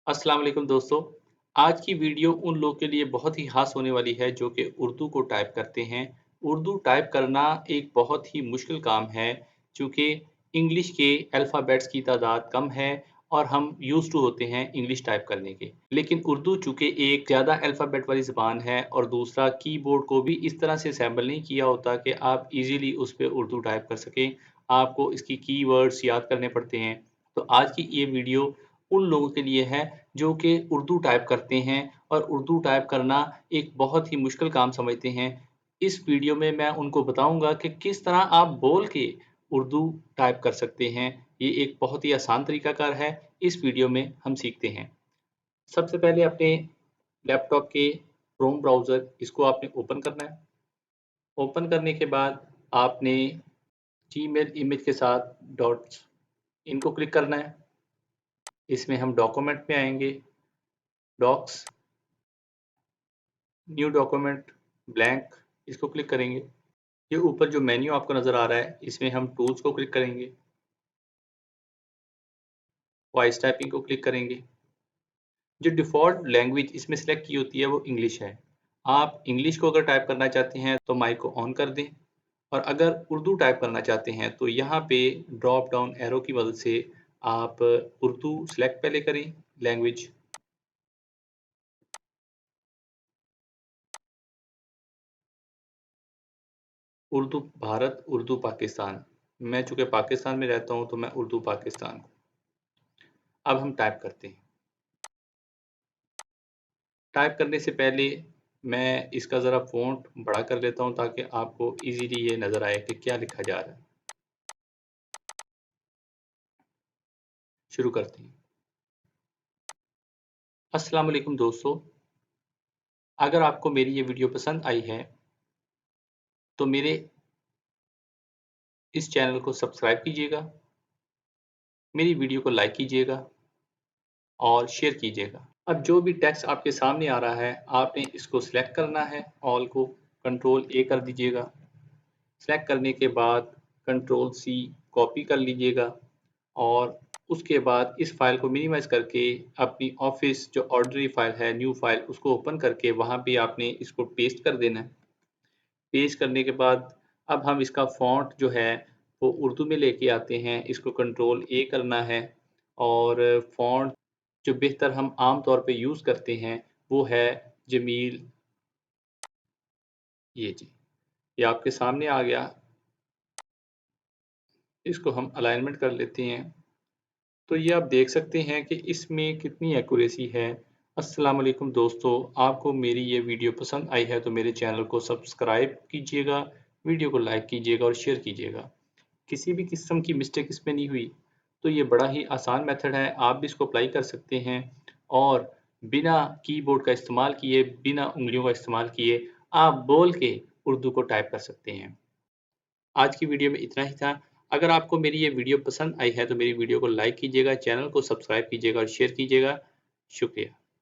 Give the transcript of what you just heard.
अस्सलाम वालेकुम दोस्तों। आज की वीडियो उन लोगों के लिए बहुत ही ख़ास होने वाली है जो कि उर्दू को टाइप करते हैं। उर्दू टाइप करना एक बहुत ही मुश्किल काम है चूँकि इंग्लिश के अल्फ़ाबेट्स की तादाद कम है और हम यूज़्ड टू होते हैं इंग्लिश टाइप करने के। लेकिन उर्दू चूँकि एक ज़्यादा अल्फ़ाबेट वाली ज़बान है और दूसरा कीबोर्ड को भी इस तरह से असेंबल नहीं किया होता कि आप ईज़िली उस पे उर्दू टाइप कर सकें। आपको इसकी कीवर्ड्स याद करने पड़ते हैं। तो आज की ये वीडियो उन लोगों के लिए है जो कि उर्दू टाइप करते हैं और उर्दू टाइप करना एक बहुत ही मुश्किल काम समझते हैं। इस वीडियो में मैं उनको बताऊँगा कि किस तरह आप बोल के उर्दू टाइप कर सकते हैं। ये एक बहुत ही आसान तरीकाकार है। इस वीडियो में हम सीखते हैं। सबसे पहले अपने लैपटॉप के क्रोम ब्राउज़र इसको आपने ओपन करना है। ओपन करने के बाद आपने जीमेल इमेज के साथ डॉट्स इनको क्लिक करना है। इसमें हम डॉक्यूमेंट में आएँगे, डॉक्स, न्यू डॉक्यूमेंट, ब्लैंक इसको क्लिक करेंगे। ये ऊपर जो मेन्यू आपको नज़र आ रहा है, इसमें हम टूल्स को क्लिक करेंगे, वॉइस टाइपिंग को क्लिक करेंगे। जो डिफ़ॉल्ट लैंग्वेज इसमें सेलेक्ट की होती है वो इंग्लिश है। आप इंग्लिश को अगर टाइप करना चाहते हैं तो माइक को ऑन कर दें और अगर उर्दू टाइप करना चाहते हैं तो यहाँ पे ड्रॉप डाउन एरो की मदद से आप उर्दू सेलेक्ट पहले करें, लैंग्वेज, उर्दू भारत, उर्दू पाकिस्तान। मैं चूँकि पाकिस्तान में रहता हूँ तो मैं उर्दू पाकिस्तान। अब हम टाइप करते हैं। टाइप करने से पहले मैं इसका ज़रा फ़ॉन्ट बड़ा कर लेता हूँ ताकि आपको ईज़िली ये नज़र आए कि क्या लिखा जा रहा है। शुरू करते हैं। अस्सलाम वालेकुम दोस्तों, अगर आपको मेरी ये वीडियो पसंद आई है, तो मेरे इस चैनल को सब्सक्राइब कीजिएगा, मेरी वीडियो को लाइक कीजिएगा और शेयर कीजिएगा। अब जो भी टेक्स्ट आपके सामने आ रहा है, आपने इसको सिलेक्ट करना है, ऑल को कंट्रोल ए कर दीजिएगा। सिलेक्ट करने के बाद कंट्रोल सी कॉपी कर लीजिएगा और उसके बाद इस फ़ाइल को मिनिमाइज़ करके अपनी ऑफ़िस जो ऑर्डिनरी फ़ाइल है, न्यू फ़ाइल उसको ओपन करके वहाँ पे आपने इसको पेस्ट कर देना है। पेस्ट करने के बाद अब हम इसका फ़ॉन्ट जो है वो उर्दू में लेके आते हैं, इसको कंट्रोल ए करना है और फ़ॉन्ट जो बेहतर हम आम तौर पे यूज़ करते हैं वो है जमील, ये जी, ये आपके सामने आ गया। इसको हम अलाइनमेंट कर लेते हैं। तो ये आप देख सकते हैं कि इसमें कितनी एक्यूरेसी है। अस्सलाम वालेकुम दोस्तों, आपको मेरी ये वीडियो पसंद आई है तो मेरे चैनल को सब्सक्राइब कीजिएगा, वीडियो को लाइक कीजिएगा और शेयर कीजिएगा। किसी भी किस्म की मिस्टेक इसमें नहीं हुई, तो ये बड़ा ही आसान मेथड है, आप भी इसको अप्लाई कर सकते हैं और बिना कीबोर्ड का इस्तेमाल किए, बिना उँगलियों का इस्तेमाल किए, आप बोल के उर्दू को टाइप कर सकते हैं। आज की वीडियो में इतना ही था। अगर आपको मेरी ये वीडियो पसंद आई है तो मेरी वीडियो को लाइक कीजिएगा, चैनल को सब्सक्राइब कीजिएगा और शेयर कीजिएगा। शुक्रिया।